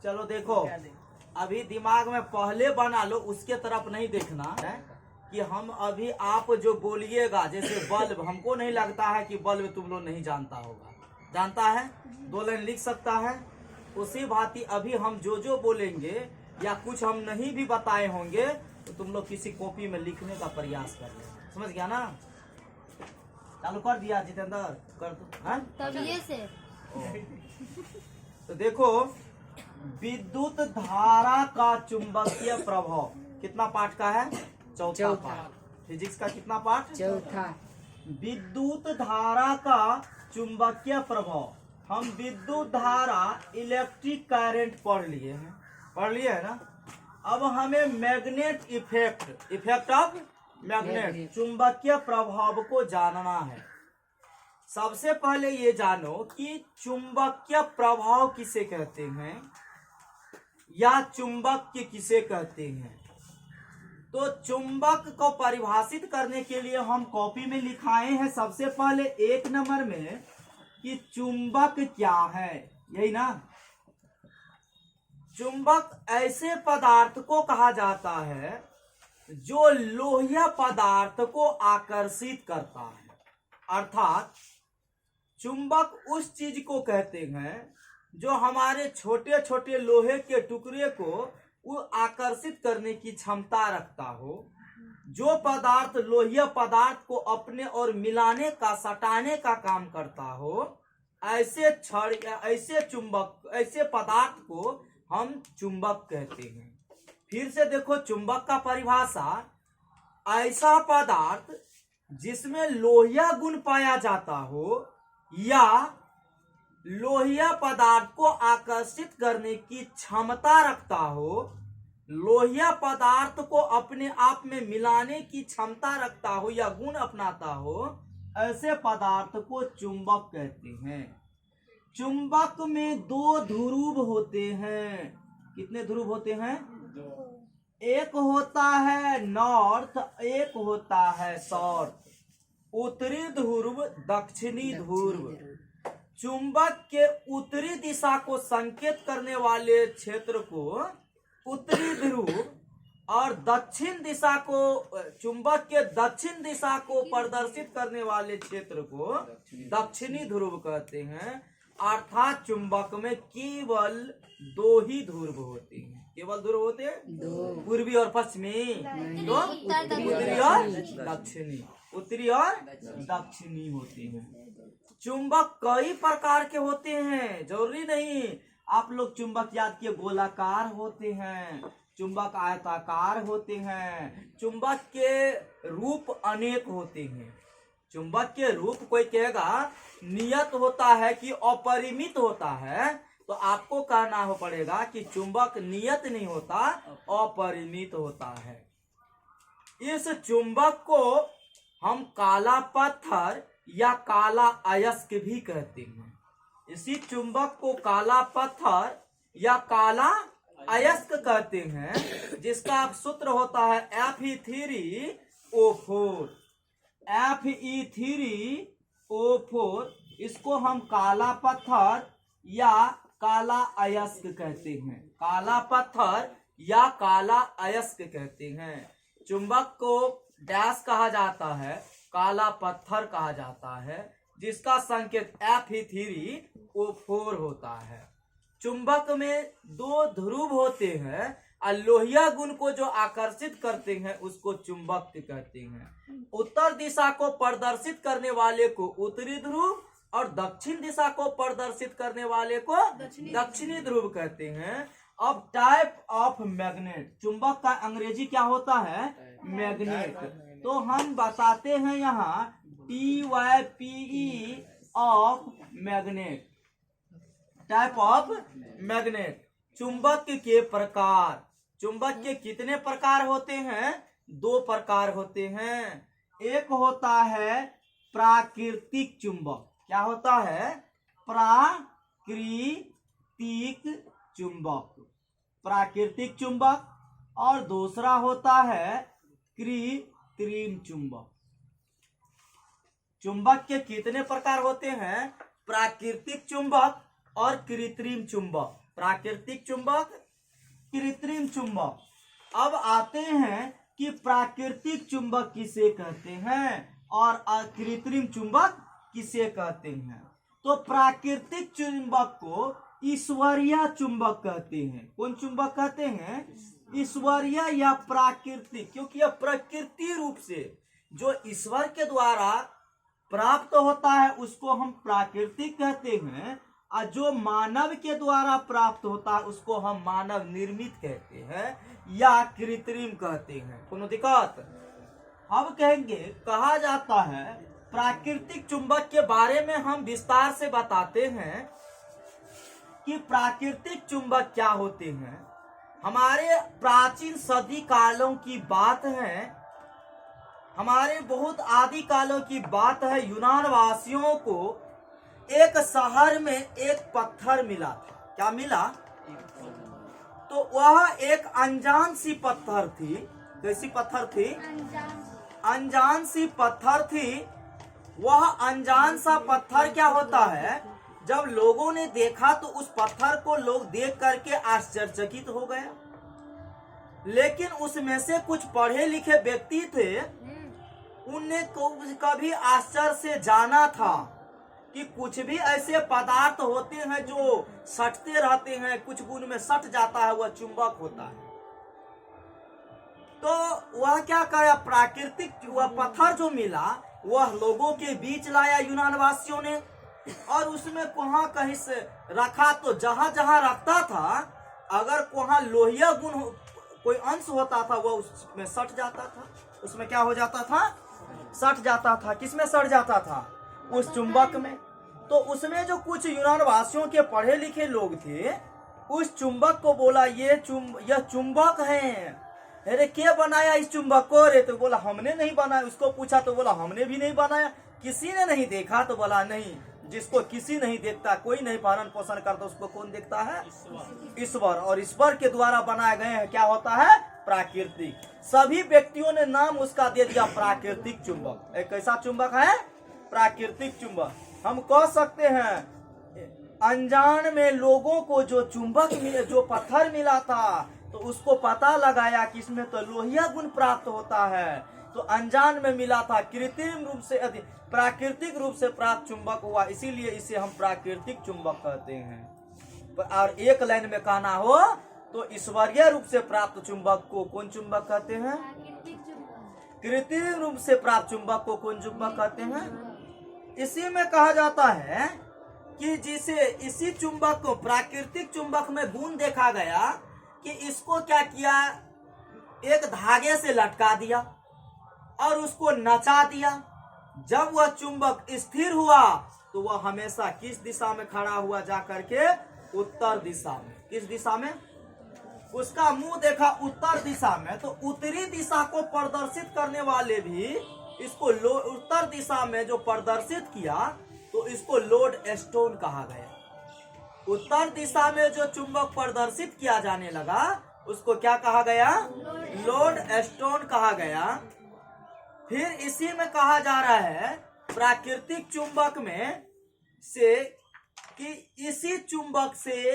चलो देखो, अभी दिमाग में पहले बना लो, उसके तरफ नहीं देखना है कि हम अभी आप जो बोलिएगा, जैसे बल्ब, हमको नहीं लगता है कि बल्ब तुम लोग नहीं जानता होगा, जानता है, 2 लाइन लिख सकता है। उसी भांति अभी हम जो बोलेंगे या कुछ हम नहीं भी बताए होंगे तो तुम लोग किसी कॉपी में लिखने का प्रयास कर लेना। समझ गया ना? चालू कर दिया जितेंद्र? कर दो। हाँ? तभी से तो देखो, विद्युत धारा का चुंबकीय प्रभाव कितना पाठ का है? चौथा पाठ। फिजिक्स का कितना पाठ? चौथा। विद्युत धारा का चुंबकीय प्रभाव। हम विद्युत धारा, इलेक्ट्रिक करंट पढ़ लिए है ना? अब हमें मैग्नेट इफेक्ट ऑफ मैग्नेट, चुंबकीय प्रभाव को जानना है। सबसे पहले ये जानो कि चुंबकीय प्रभाव किसे कहते हैं या चुंबक किसे कहते हैं। तो चुंबक को परिभाषित करने के लिए हम कॉपी में लिखाए हैं सबसे पहले 1 नंबर में कि चुंबक क्या है, यही ना? चुंबक ऐसे पदार्थ को कहा जाता है जो लोह्य पदार्थ को आकर्षित करता है। अर्थात चुंबक उस चीज को कहते हैं जो हमारे छोटे छोटे लोहे के टुकड़े को वो आकर्षित करने की क्षमता रखता हो। जो पदार्थ लोह्य पदार्थ को अपने और मिलाने का, सटाने का काम करता हो, ऐसे छड़ या ऐसे चुंबक, ऐसे पदार्थ को हम चुंबक कहते हैं। फिर से देखो, चुंबक का परिभाषा, ऐसा पदार्थ जिसमें लोहिया गुण पाया जाता हो या लोहिया पदार्थ को आकर्षित करने की क्षमता रखता हो, लोहिया पदार्थ को अपने आप में मिलाने की क्षमता रखता हो या गुण अपनाता हो, ऐसे पदार्थ को चुंबक कहते हैं। चुंबक में 2 ध्रुव होते हैं। कितने ध्रुव होते हैं? 1 होता है नॉर्थ, 1 होता है साउथ। उत्तरी ध्रुव, दक्षिणी ध्रुव। चुंबक के उत्तरी दिशा को संकेत करने वाले क्षेत्र को उत्तरी ध्रुव और दक्षिण दिशा को, चुंबक के दक्षिण दिशा को प्रदर्शित करने वाले क्षेत्र को दक्षिणी ध्रुव कहते हैं। अर्थात चुंबक में केवल 2 ही ध्रुव होते हैं। केवल ध्रुव होते हैं, पूर्वी और पश्चिमी, तो उत्तरी और दक्षिणी, उत्तरी और दक्षिणी होते हैं। चुंबक कई प्रकार के होते हैं, जरूरी नहीं आप लोग चुंबक याद किए गोलाकार होते हैं, चुंबक आयताकार होते हैं, चुंबक के रूप अनेक होते हैं। चुंबक के रूप कोई कहेगा नियत होता है कि अपरिमित होता है, तो आपको कहना हो पड़ेगा कि चुंबक नियत नहीं होता, अपरिमित होता है। इस चुंबक को हम काला पत्थर या काला अयस्क भी कहते हैं। इसी चुंबक को काला पत्थर या काला अयस्क कहते हैं, जिसका सूत्र होता है Fe3O4। Fe3O4, इसको हम काला पत्थर या काला अयस्क कहते हैं। काला पत्थर या काला अयस्क कहते हैं। चुंबक को डैश कहा जाता है, काला पत्थर कहा जाता है, जिसका संकेत Fe3O4 होता है। चुंबक में 2 ध्रुव होते हैं और लोहिया गुण को जो आकर्षित करते हैं उसको चुंबक कहते हैं। उत्तर दिशा को प्रदर्शित करने वाले को उत्तरी ध्रुव और दक्षिण दिशा को प्रदर्शित करने वाले को दक्षिणी ध्रुव कहते हैं। अब टाइप ऑफ मैग्नेट, चुंबक का अंग्रेजी क्या होता है? मैग्नेट। तो हम बताते हैं यहाँ TYPE of magnet, type of magnet. चुंबक के प्रकार, चुंबक के कितने प्रकार होते हैं? 2 प्रकार होते हैं। एक होता है प्राकृतिक चुंबक। क्या होता है? प्राकृतिक चुंबक, प्राकृतिक चुंबक। और दूसरा होता है कृत्रिम चुंबक। चुंबक के कितने प्रकार होते हैं? प्राकृतिक चुंबक और कृत्रिम चुंबक। प्राकृतिक चुंबक, कृत्रिम चुंबक। अब आते हैं कि प्राकृतिक चुंबक किसे कहते हैं और कृत्रिम चुंबक किसे कहते हैं। तो प्राकृतिक चुंबक को ईश्वरीय चुंबक कहते हैं। कौन चुंबक कहते हैं? ईश्वरीय या प्राकृतिक, क्योंकि यह प्रकृति रूप से जो ईश्वर के द्वारा प्राप्त होता है उसको हम प्राकृतिक कहते हैं, और जो मानव के द्वारा प्राप्त होता है उसको हम मानव निर्मित कहते हैं या कृत्रिम कहते हैं। कोनो दिक्कत? अब कहेंगे, कहा जाता है प्राकृतिक चुंबक के बारे में हम विस्तार से बताते हैं कि प्राकृतिक चुंबक क्या होते हैं। हमारे प्राचीन सदी कालों की बात है, हमारे बहुत आदि कालों की बात है। यूनान वासियों को एक शहर में एक पत्थर मिला था। क्या मिला? तो वह एक अनजान सी पत्थर थी। कैसी पत्थर थी? अनजान सी पत्थर थी। वह अनजान सा पत्थर क्या होता है, जब लोगों ने देखा तो उस पत्थर को लोग देख करके आश्चर्यचकित हो गए। लेकिन उसमें से कुछ पढ़े लिखे व्यक्ति थे, उनने कभी आश्चर्य से जाना था कि कुछ भी ऐसे पदार्थ होते हैं जो सटते रहते हैं, कुछ गुण में सट जाता है, वह चुंबक होता है। तो वह क्या करा, प्राकृतिक वह पत्थर जो मिला वह लोगों के बीच लाया यूनान वासियों ने, और उसमें वहां कहीं से रखा। तो जहां जहां रखता था, अगर वहां लोहिया गुण कोई अंश होता था वह उसमें सट जाता था। उसमें क्या हो जाता था? सट जाता था। किसमें सट जाता था? उस चुंबक में। तो उसमें जो कुछ यूनान वासियों के पढ़े लिखे लोग थे, उस चुंबक को बोला यह चुंबक है। अरे क्या बनाया इस चुंबक को? रे तो बोला हमने नहीं बनाया। उसको पूछा तो बोला हमने भी नहीं बनाया। किसी ने नहीं देखा? तो बोला नहीं, जिसको किसी नहीं देखता, कोई नहीं पालन पोषण करता, उसको कौन देखता है? ईश्वर। और ईश्वर के द्वारा बनाए गए हैं। क्या होता है? प्राकृतिक। सभी व्यक्तियों ने नाम उसका दे दिया प्राकृतिक चुंबक। एक कैसा चुंबक है? प्राकृतिक चुंबक। हम कह सकते हैं अनजान में लोगों को जो चुंबक मिले, जो पत्थर मिला था, तो उसको पता लगाया कि इसमें तो लोहिया गुण प्राप्त होता है। तो अनजान में मिला था, कृत्रिम रूप से प्राकृतिक रूप से प्राप्त चुंबक हुआ, इसीलिए इसे हम प्राकृतिक चुंबक कहते हैं। और एक लाइन में कहना हो तो ईश्वरीय रूप से प्राप्त चुंबक को कौन चुंबक कहते हैं? कृत्रिम रूप से प्राप्त चुंबक को कौन चुंबक कहते हैं? इसी में कहा जाता है कि जिसे इसी चुंबक को प्राकृतिक चुंबक में गुण देखा गया कि इसको क्या किया, एक धागे से लटका दिया और उसको नचा दिया। जब वह चुंबक स्थिर हुआ तो वह हमेशा किस दिशा में खड़ा हुआ? जाकर के उत्तर दिशा में। किस दिशा में? उसका मुंह देखा उत्तर दिशा में, तो उत्तरी दिशा को प्रदर्शित करने वाले भी इसको उत्तर दिशा में जो प्रदर्शित किया तो इसको लोड स्टोन कहा गया। उत्तर दिशा में जो चुंबक प्रदर्शित किया जाने लगा उसको क्या कहा गया? लोड स्टोन कहा गया। फिर इसी में कहा जा रहा है प्राकृतिक चुंबक में से कि इसी चुंबक से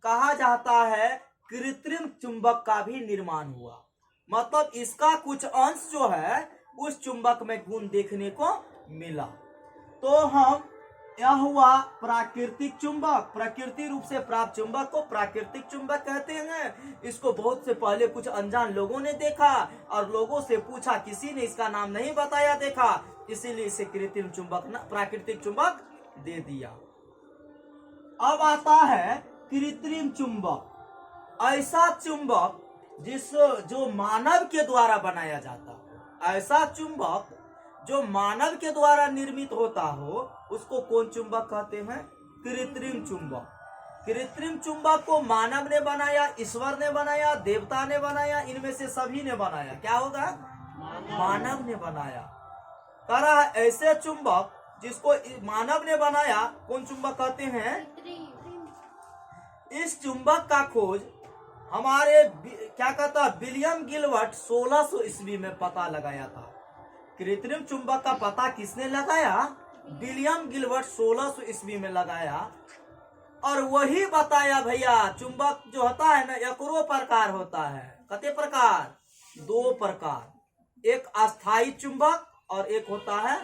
कहा जाता है कृत्रिम चुंबक का भी निर्माण हुआ। मतलब इसका कुछ अंश जो है उस चुंबक में गुण देखने को मिला। तो हम यह हुआ प्राकृतिक चुंबक। प्रकृति रूप से प्राप्त चुंबक को प्राकृतिक चुंबक कहते हैं। इसको बहुत से पहले कुछ अनजान लोगों ने देखा और लोगों से पूछा, किसी ने इसका नाम नहीं बताया देखा, इसीलिए इसे कृत्रिम चुंबक प्राकृतिक चुंबक दे दिया। अब आता है कृत्रिम चुंबक। ऐसा चुंबक जो मानव के द्वारा बनाया जाता है, ऐसा चुंबक जो मानव के द्वारा निर्मित होता हो उसको कौन चुंबक कहते हैं? कृत्रिम चुंबक। कृत्रिम चुंबक को मानव ने बनाया, ईश्वर ने बनाया, देवता ने बनाया, इनमें से सभी ने बनाया। क्या होगा? मानव ने बनाया। कह रहा है ऐसे चुंबक जिसको मानव ने बनाया कौन चुंबक कहते हैं? इस चुंबक का खोज हमारे क्या कहता है विलियम गिलबर्ट 1600 ईस्वी में पता लगाया था। कृत्रिम चुंबक का पता किसने लगाया? विलियम गिलबर्ट 1600 ईस्वी में लगाया। और वही बताया भैया चुंबक जो होता है ना एकरो प्रकार होता है। कते प्रकार? 2 प्रकार। एक अस्थाई चुंबक और एक होता है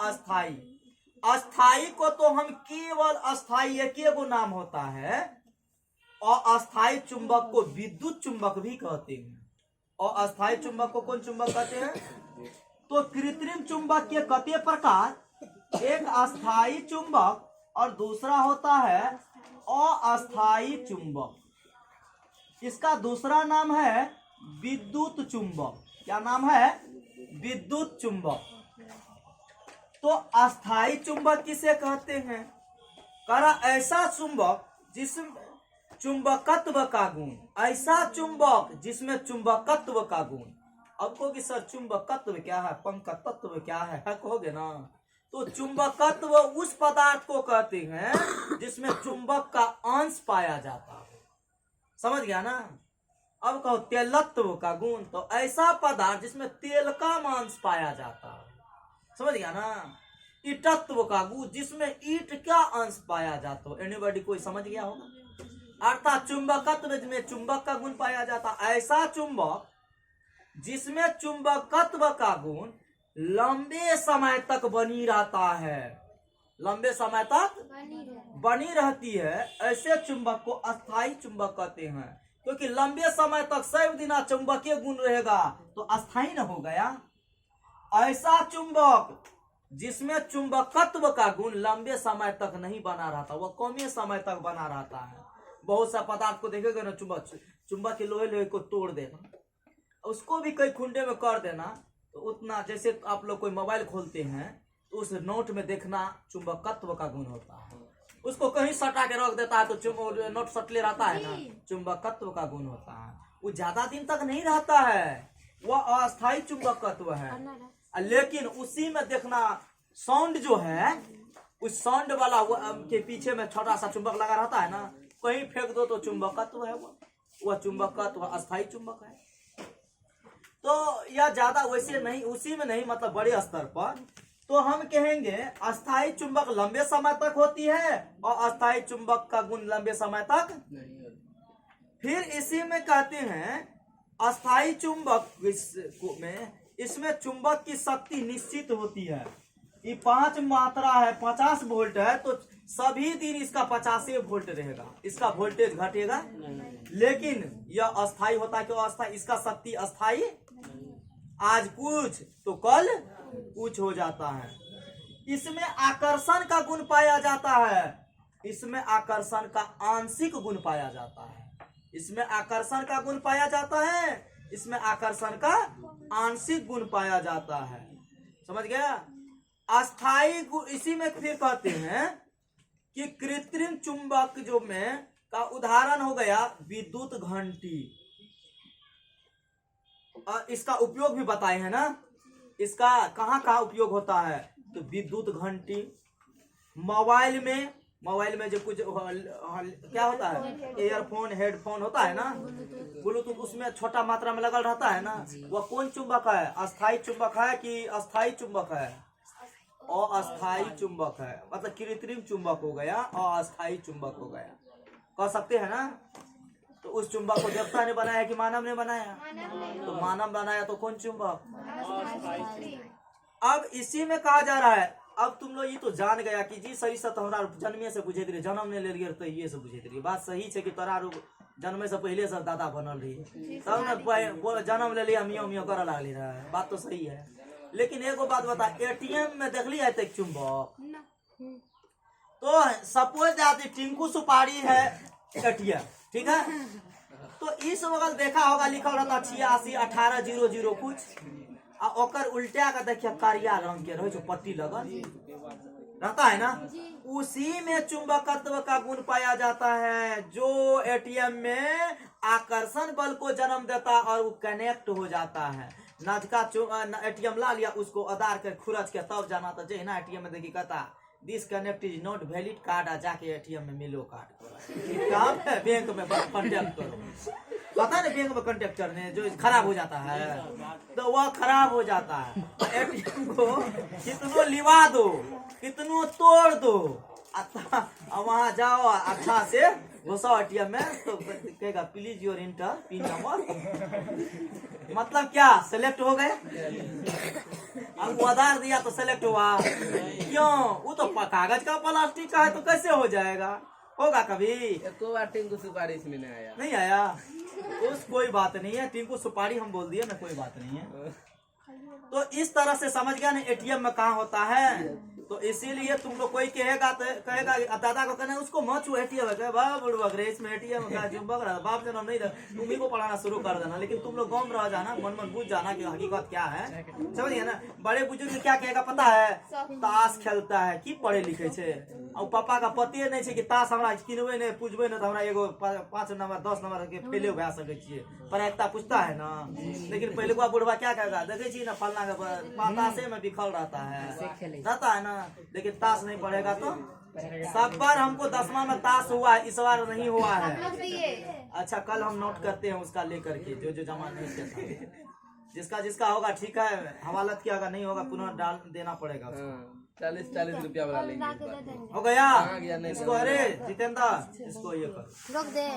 अस्थाई। अस्थाई को तो हम केवल अस्थाई एक गो नाम होता है, और अस्थाई चुंबक को विद्युत चुंबक भी कहते हैं। और अस्थाई चुंबक को कौन चुंबक कहते हैं? तो कृत्रिम चुंबक के कते प्रकार? एक अस्थाई चुंबक और दूसरा होता है अस्थाई चुंबक। इसका दूसरा नाम है विद्युत चुंबक। क्या नाम है? विद्युत चुंबक। तो अस्थाई चुंबक किसे कहते हैं? करा ऐसा चुंबक जिसमें चुंबकत्व का गुण, ऐसा चुंबक जिसमें चुंबकत्व का गुण। अब कहोगे सर चुंबकत्व क्या है, पंख का तत्व क्या है कहोगे ना। तो चुंबकत्व उस पदार्थ को कहते हैं जिसमें चुंबक का अंश पाया जाता है। समझ गया ना। अब कहो तेलत्व का गुण, तो ऐसा पदार्थ जिसमें तेल का अंश पाया जाता है। समझ गया ना। ईटत्व का गुण, जिसमें ईट का अंश पाया जाता है। एनीबॉडी कोई समझ गया होगा। अर्थात चुंबकत्व में चुंबक का गुण पाया जाता, ऐसा चुंबक जिसमें चुंबकत्व का गुण लंबे समय तक बनी रहता है, लंबे समय तक बनी रहती है, ऐसे चुंबक को अस्थाई चुंबक कहते हैं। क्योंकि लंबे समय तक 100 दिन चुंबकीय गुण रहेगा तो अस्थाई न हो गया। ऐसा चुंबक जिसमें चुंबकत्व का गुण लंबे समय तक नहीं बना रहता, वह कम समय तक बना रहता है। बहुत सा पदार्थ को देखेगा ना, चुंबक के लोहे को तोड़ देना, उसको भी कई खुंडे में कर देना, तो उतना जैसे आप लोग कोई मोबाइल खोलते हैं तो उस नोट में देखना चुंबकत्व का गुण होता है। उसको कहीं सटा के रख देता है तो नोट सटले रहता है ना, चुंबकत्व का गुण होता है। वो ज्यादा दिन तक नहीं रहता है, वह अस्थाई चुंबकत्व है। लेकिन उसी में देखना साउंड जो है, उस साउंड वाला के पीछे में छोटा सा चुंबक लगा रहता है ना, कहीं फेंक दो तो चुंबकत्व है, वह चुंबकत्व अस्थाई चुंबक है। तो यह ज्यादा वैसे नहीं, उसी में नहीं, मतलब बड़े स्तर पर। तो हम कहेंगे अस्थाई चुंबक लंबे समय तक होती है और अस्थाई चुंबक का गुण लंबे समय तक नहीं। फिर इसी में कहते हैं अस्थाई चुंबक में इसमें चुंबक की शक्ति निश्चित होती है। ये 5 मात्रा है, 50 वोल्ट है, तो सभी दिन इसका 50 वोल्ट रहेगा, इसका वोल्टेज घटेगा। लेकिन यह अस्थाई होता है। क्यों अस्थाई? इसका शक्ति अस्थाई, आज कुछ तो कल कुछ हो जाता है। इसमें आकर्षण का गुण पाया जाता है, इसमें आकर्षण का आंशिक गुण पाया जाता है। इसमें आकर्षण का गुण पाया जाता है, इसमें आकर्षण का आंशिक गुण पाया जाता है। समझ गया। अस्थाई गुण इसी में फिर कहते हैं कि कृत्रिम चुंबक जो में का उदाहरण हो गया विद्युत घंटी। इसका उपयोग भी बताए हैं ना, इसका कहाँ कहाँ उपयोग होता है। तो विद्युत घंटी, मोबाइल में जो कुछ क्या होता है, एयरफोन हेडफोन होता है ना, ब्लूटूथ, उसमें छोटा मात्रा में लगल रहता है ना, वह कौन चुंबक है? अस्थाई चुंबक है कि अस्थाई चुंबक है? अस्थाई चुंबक है, मतलब कृत्रिम चुंबक हो गया और अस्थाई चुंबक हो गया, कह सकते हैं ना। तो उस चुंबक को देवता ने बनाया कि मानव ने बनाया? तो मानव बनाया, तो कौन चुंबक? अब इसी में कहा जा रहा है, अब तुम लोग ये तो जान गया कि जी सही से तुम्हारा जन्मे से बुझे रही, जन्म ने ले लिया तो ये से बुझे रही। बात सही है कि तोरा जन्मे से पहले से दादा बनल रही, तब ने जन्म ले लिया, मियो मियो करे लागली रहा। बात तो सही है। लेकिन एगो बात बता, एटीएम में देख लिया तक चुंबक, तो सपोज जाती टिंकू सुपारी है एटीएम, ठीक है, तो इस वक्त देखा होगा लिखा रहता 86 18 00 कुछ, और ओकर उल्टा का देखिए करिया रंग के रहे जो पट्टी लगल रहता है ना, उसी में चुंबकत्व का गुण पाया जाता है, जो एटीएम में आकर्षण बल को जन्म देता और वो कनेक्ट हो जाता है। नजका एटीएम ला लिया, उसको आधार के खुरच के तब जाना, तो जे ना एटीएम में देखी कहता this connect is not valid card, आ जाके एटीएम में मिलो कार्ड, काम है बैंक में कॉन्टेक्ट करो। पता है ना बैंक में कॉन्टेक्ट करने जो खराब हो जाता है, तो वह खराब हो जाता है। एटीएम को कितनो लिवा दो, कितनो तोड़ दो, वहाँ जाओ अच्छा से घुसो एटीएम में तो कहेगा please your inter pin number. मतलब क्या सेलेक्ट हो गए? अब आधार दिया तो सेलेक्ट हुआ? क्यों? वो तो कागज का प्लास्टिक का है तो कैसे हो जाएगा? होगा कभी? एको बार टिंकू सुपारी इसमें नहीं आया। नहीं आया? उस कोई बात नहीं है, टिंकू सुपारी हम बोल दिए ना, कोई बात नहीं है। तो इस तरह से समझ गया ना एटीएम में कहाँ होता है। तो इसीलिए तुम लोग कोई कहेगा तो कहेगा दादा को कहना उसको मत छू एटीएम है, इसमें एटीएम का चुंबक रहा बाप जन्म नहीं तुम ही को पढ़ाना शुरू कर देना। लेकिन तुम लोग गाँव में रह जाना, मन मन बुझ जाना कि हकीकत क्या है, समझिए ना। बड़े बुजुर्ग क्या कहेगा पता है? ताश खेलता है की पढ़े लिखे छे, और पापा का पते नहीं छे कि ताश हमरा किनबे नहीं पूछबे ना तो हमरा एगो 5 नंबर 10 नंबर के फेले भए सके छिए। पर एकता पूछता है ना। लेकिन पहले को बुढ़वा क्या कहेगा? देखे छी ना फलना का ताशे में बिखल रहता है ना। लेकिन ताश नहीं पढ़ेगा तो सब बार हमको 10वां में ताश हुआ है, इस बार नहीं हुआ है। अच्छा कल हम नोट करते हैं उसका लेकर के जो जमा नहीं करता। जिसका जिसका होगा ठीक है, हवालत किया, अगर नहीं होगा पुनः डाल देना पड़ेगा। 40 रुपया वाला लेंगे। हो गया इसको? अरे जितेंद्र इसको ये कर रोक दे।